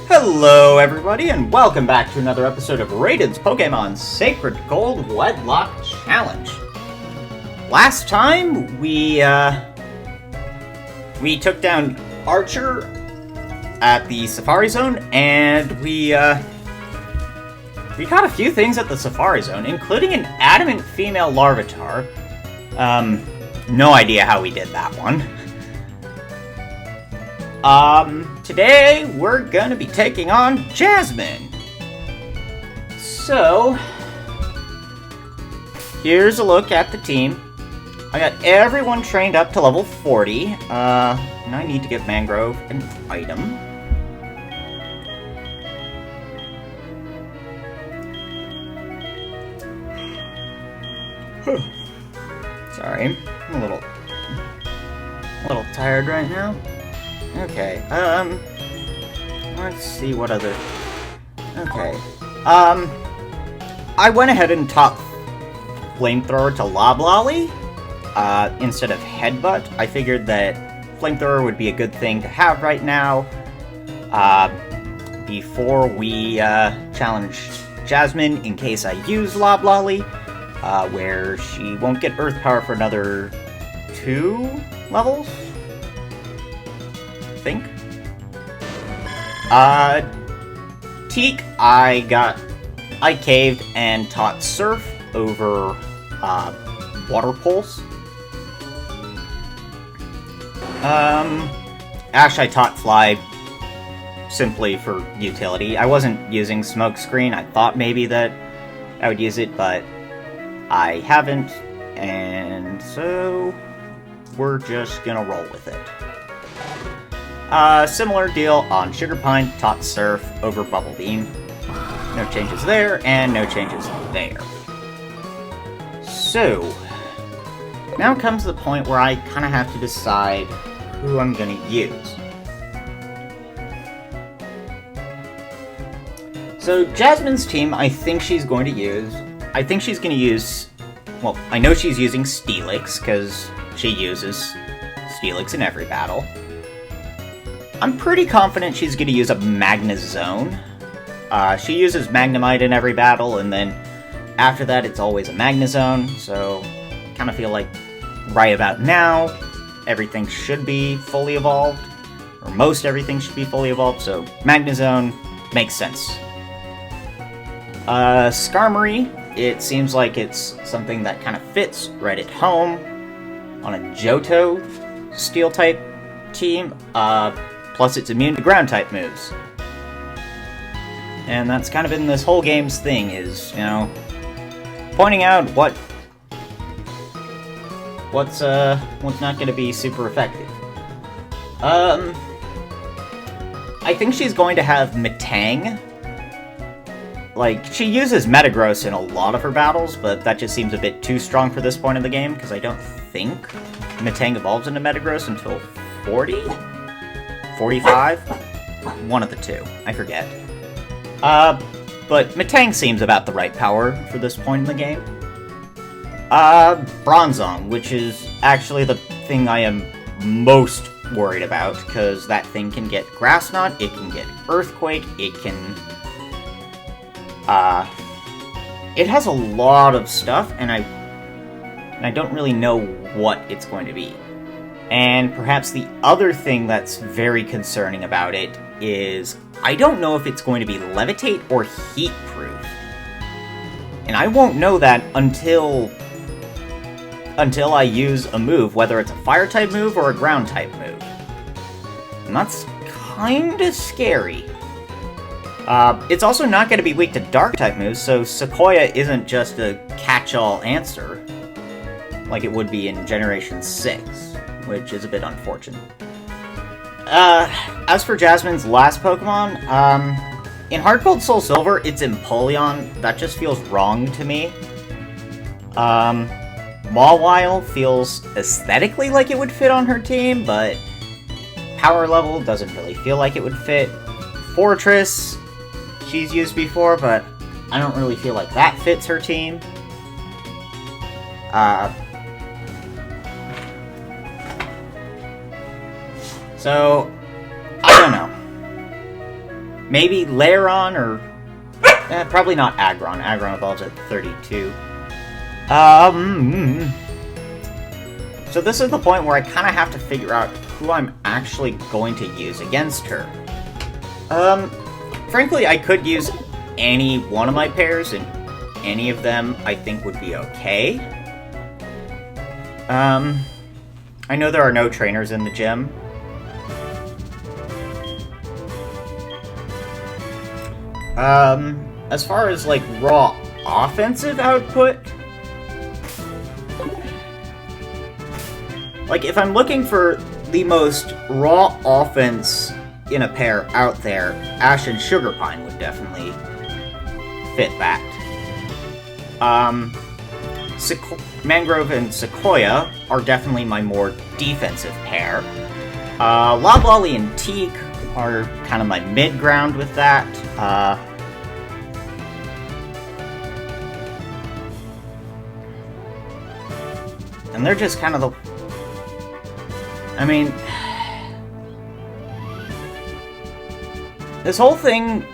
Hello everybody, and welcome back to another episode of Raden's Pokemon SacredGold Wedlocke Challenge. Last time, we took down Archer at the Safari Zone, and we caught a few things at the Safari Zone, including an adamant female Larvitar. No idea how we did that one. Today we're gonna be taking on Jasmine. So, here's a look at the team. I got everyone trained up to level 40. And I need to give Mangrove an item. Sorry, I'm a little tired right now. Okay, let's see what other... Okay, I went ahead and taught Flamethrower to Loblolly, instead of Headbutt. I figured that Flamethrower would be a good thing to have right now, before we, challenge Jasmine in case I use Loblolly, where she won't get Earth Power for another 2 levels? Think. Teak, I caved and taught Surf over, Water Pulse. Ash, I taught Fly simply for utility. I wasn't using Smokescreen. I thought maybe that I would use it, but I haven't, and so we're just gonna roll with it. Similar deal on Sugar Pine, taught Surf over Bubble Beam. No changes there, and no changes there. So, now comes the point where I kind of have to decide who I'm going to use. So, Jasmine's team, I think she's going to use... Well, I know she's using Steelix, because she uses Steelix in every battle. I'm pretty confident she's going to use a Magnezone. She uses Magnemite in every battle, and then after that it's always a Magnezone, so I kind of feel like right about now everything should be fully evolved, or most everything should be fully evolved, so Magnezone makes sense. Skarmory, it seems like it's something that kind of fits right at home on a Johto Steel-type team. Plus, it's immune to Ground-type moves. And that's kind of been this whole game's thing, is, you know, pointing out what's not going to be super effective. I think she's going to have Metang. Like, she uses Metagross in a lot of her battles, but that just seems a bit too strong for this point in the game, because I don't think Metang evolves into Metagross until 40? 45? One of the two. I forget. But Metang seems about the right power for this point in the game. Bronzong, which is actually the thing I am most worried about, because that thing can get Grass Knot, it can get Earthquake, it can... it has a lot of stuff, and I don't really know what it's going to be. And perhaps the other thing that's very concerning about it is I don't know if it's going to be Levitate or Heat-proof. And I won't know that until I use a move, whether it's a Fire-type move or a Ground-type move. And that's kinda scary. It's also not going to be weak to Dark-type moves, so Sequoia isn't just a catch-all answer, like it would be in Generation 6. Which is a bit unfortunate. As for Jasmine's last Pokemon, in Heart Gold Soul Silver, it's Empoleon. That just feels wrong to me. Mawile feels aesthetically like it would fit on her team, but power level doesn't really feel like it would fit. Fortress, she's used before, but I don't really feel like that fits her team. So, I don't know. maybe Laeron, or... probably not Aggron. Aggron evolves at 32. So this is the point where I kind of have to figure out who I'm actually going to use against her. Frankly, I could use any one of my pairs, and any of them I think would be okay. I know there are no trainers in the gym. As far as, like, raw offensive output... Like, if I'm looking for the most raw offense in a pair out there, Ash and Sugarpine would definitely fit that. Mangrove and Sequoia are definitely my more defensive pair. Loblolly and Teak are kind of my mid-ground with that. And they're just kind of the... I mean... This whole thing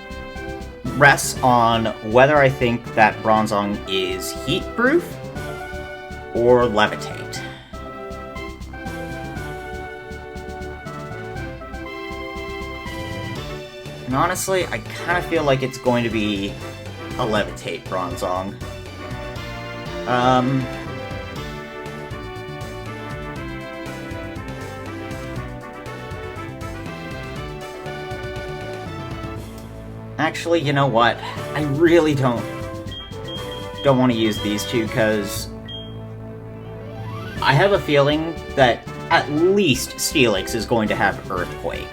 rests on whether I think that Bronzong is heat-proof or levitate. And honestly, I kind of feel like it's going to be a levitate Bronzong. Actually, you know what? I really don't want to use these two, because I have a feeling that at least Steelix is going to have Earthquake.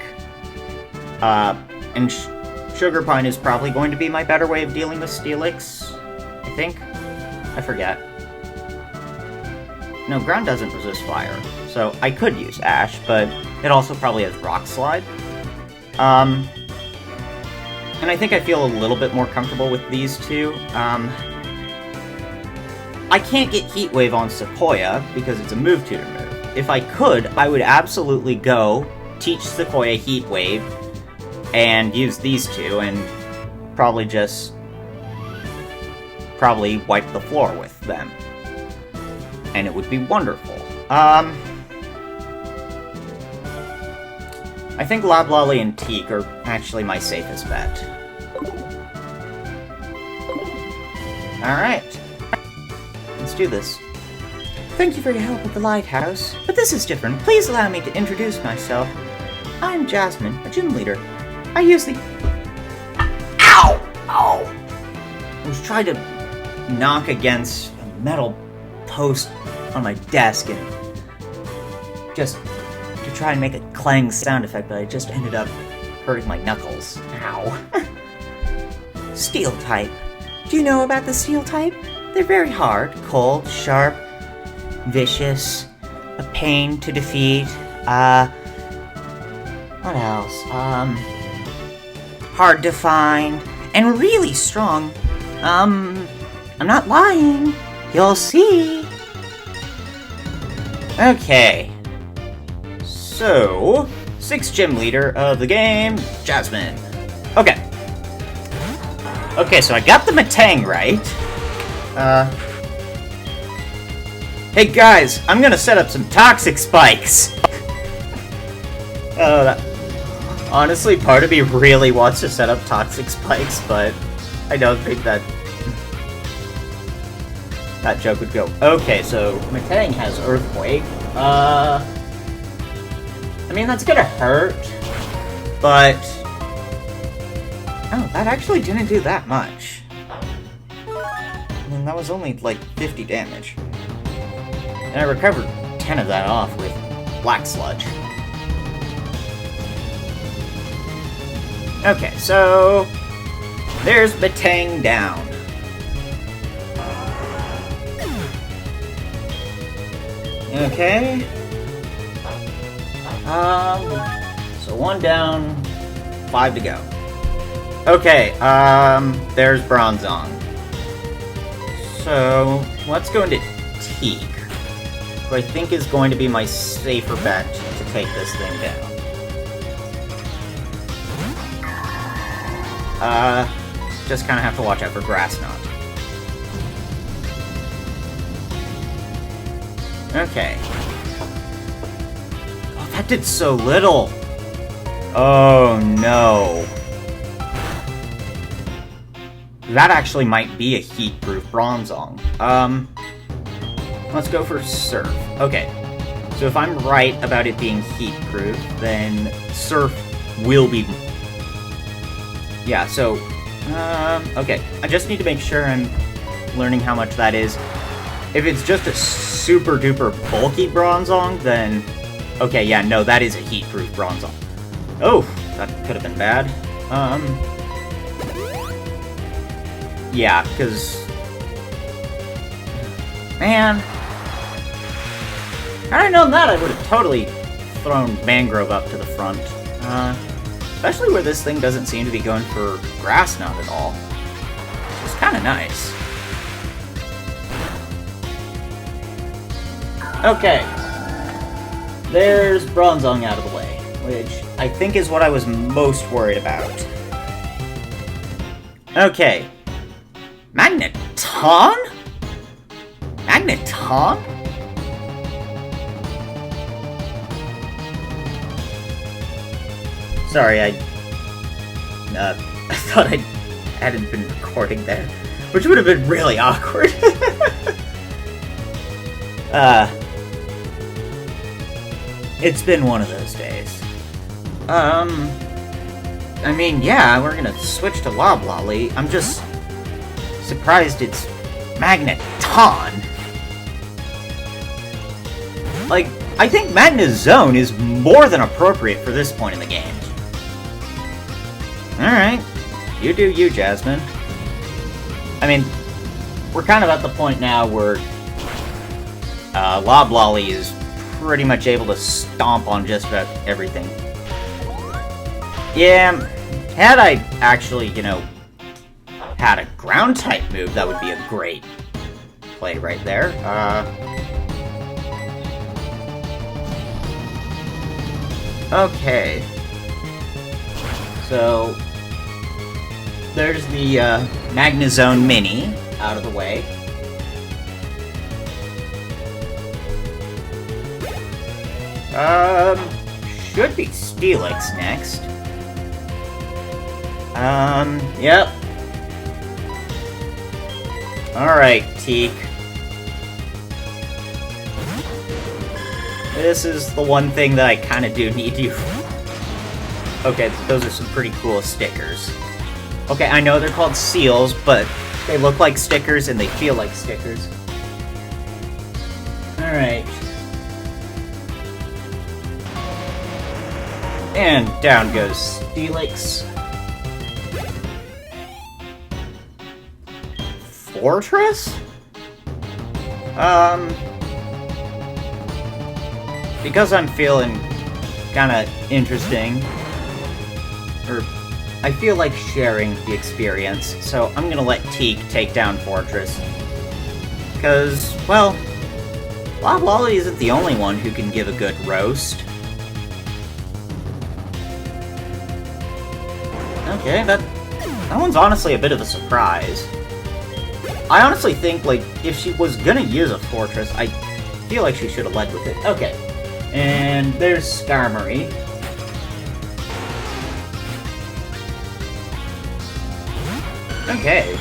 And Sugarpine is probably going to be my better way of dealing with Steelix, I think? I forget. No, Ground doesn't resist fire, so I could use Ash, but it also probably has Rock Slide. And I think I feel a little bit more comfortable with these two. I can't get Heat Wave on Sequoia because it's a move tutor move. If I could, I would absolutely go teach Sequoia Heat Wave and use these two and probably wipe the floor with them. And it would be wonderful. I think Loblolly and Teak are actually my safest bet. Alright. Let's do this. Thank you for your help at the lighthouse, but this is different. Please allow me to introduce myself. I'm Jasmine, a gym leader. I use the... Ow! Ow! I was trying to knock against a metal post on my desk and just... to try and make a clang sound effect, but I just ended up hurting my knuckles. Ow. Steel type. Do you know about the steel type? They're very hard, cold, sharp, vicious, a pain to defeat. What else? Hard to find, and really strong. I'm not lying. You'll see. Okay. So, 6th gym leader of the game, Jasmine. Okay. Okay, so I got the Metang right. Hey guys, I'm gonna set up some toxic spikes. Honestly, part of me really wants to set up toxic spikes, but I don't think that joke would go. Okay, so Metang has Earthquake. I mean, that's gonna hurt, but... Oh, that actually didn't do that much. I mean, that was only, like, 50 damage. And I recovered 10 of that off with Black Sludge. Okay, so... there's Metang down. Okay. So 1 down, 5 to go. Okay, there's Bronzong. So, let's go into Teak, who I think is going to be my safer bet to take this thing down. Just kind of have to watch out for grass knot. Okay. Oh, that did so little. Oh, no. That actually might be a heat-proof Bronzong. Let's go for Surf. Okay. So if I'm right about it being heat-proof, then Surf will be... Yeah, so... okay. I just need to make sure I'm learning how much that is. If it's just a super-duper bulky Bronzong, then... Okay, yeah, no, that is a heat-proof Bronzong. Oh, that could have been bad. Yeah, because... Man... Had I known that, I would have totally thrown Mangrove up to the front. Especially where this thing doesn't seem to be going for Grass Knot at all. It's kind of nice. Okay. There's Bronzong out of the way, which I think is what I was most worried about. Okay. Magneton? Magneton? Sorry, I thought I hadn't been recording there, which would have been really awkward. It's been one of those days. I mean, yeah, we're gonna switch to Loblolly. I'm just surprised it's Magneton. Like, I think Magnezone is more than appropriate for this point in the game. Alright, you do you, Jasmine. I mean, we're kind of at the point now where Loblolly is pretty much able to stomp on just about everything. Yeah, had I actually, you know, had a ground-type move, that would be a great play right there. Okay. So, there's the Magnezone Mini out of the way. Should be Steelix next. Yep. Alright, Teak. This is the one thing that I kind of do need you. Okay, those are some pretty cool stickers. Okay, I know they're called seals, but they look like stickers and they feel like stickers. Alright. And down goes Steelix. Fortress? Because I'm feeling kinda interesting, or I feel like sharing the experience, so I'm gonna let Teak take down Fortress. Because, well, Loblolly isn't the only one who can give a good roast. Okay, that one's honestly a bit of a surprise. I honestly think, like, if she was gonna use a Fortress, I feel like she should have led with it. Okay. And there's Skarmory. Okay.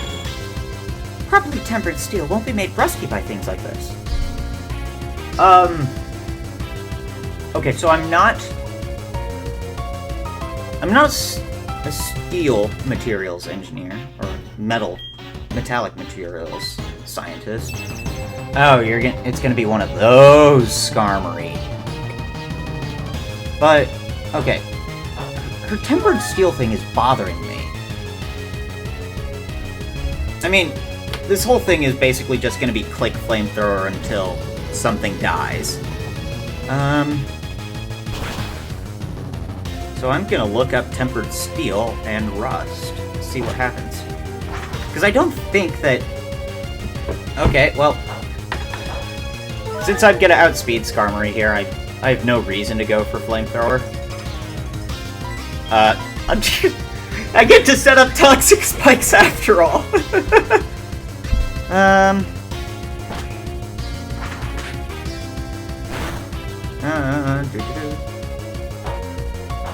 Properly tempered steel won't be made rusty by things like this. Okay, so I'm not a steel materials engineer, or metallic materials scientist. Oh, it's gonna be one of those Skarmory. But, okay. Her tempered steel thing is bothering me. I mean, this whole thing is basically just gonna be click flamethrower until something dies. So I'm gonna look up tempered steel and rust, see what happens. Because I don't think that... Okay, well... Since I'm gonna outspeed Skarmory here, I have no reason to go for Flamethrower. I get to set up toxic spikes after all.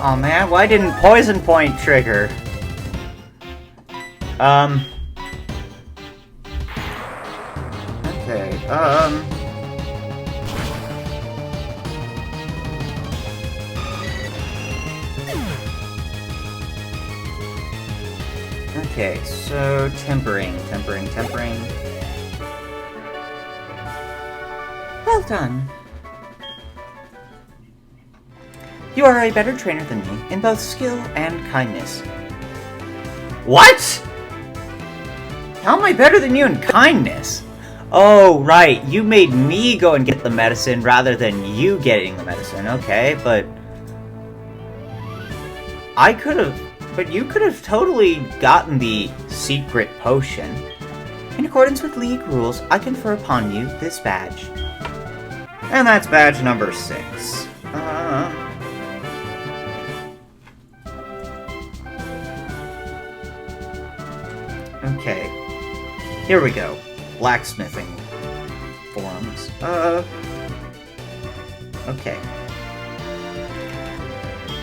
Oh man, why didn't Poison Point trigger? Okay, okay, so tempering. Well done. You are a better trainer than me in both skill and kindness. What? How am I better than you in kindness? Oh, right, you made me go and get the medicine rather than you getting the medicine. Okay, but... But you could have totally gotten the secret potion. In accordance with League rules, I confer upon you this badge. And that's badge number 6. Okay. Here we go. Blacksmithing forums. Okay.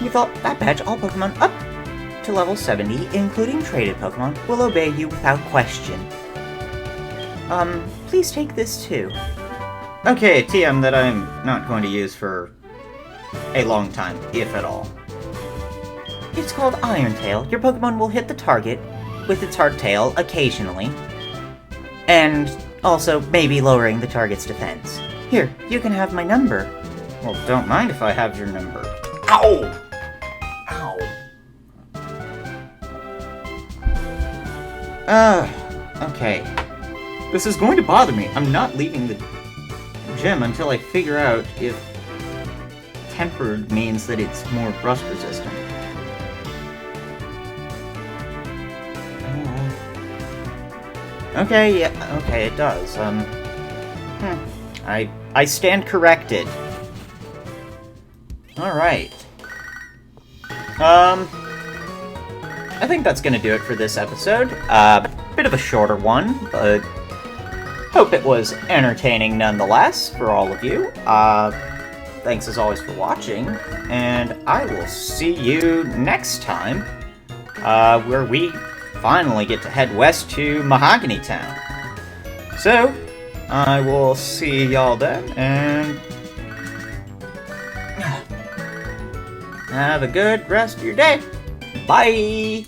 With that badge, all Pokemon up to level 70, including traded Pokemon, will obey you without question. Please take this too. Okay, a TM that I'm not going to use for a long time, if at all. It's called Iron Tail. Your Pokemon will hit the target with its hard tail occasionally, and also maybe lowering the target's defense. Here, you can have my number. Well, don't mind if I have your number. Ow! Ow! Okay. This is going to bother me. I'm not leaving the gym until I figure out if tempered means that it's more rust resistant. Okay, yeah, okay, it does. I stand corrected. Alright. I think that's gonna do it for this episode. Bit of a shorter one, but hope it was entertaining nonetheless for all of you. Thanks as always for watching, and I will see you next time, where we finally get to head west to Mahogany Town. So, I will see y'all then, and have a good rest of your day. Bye!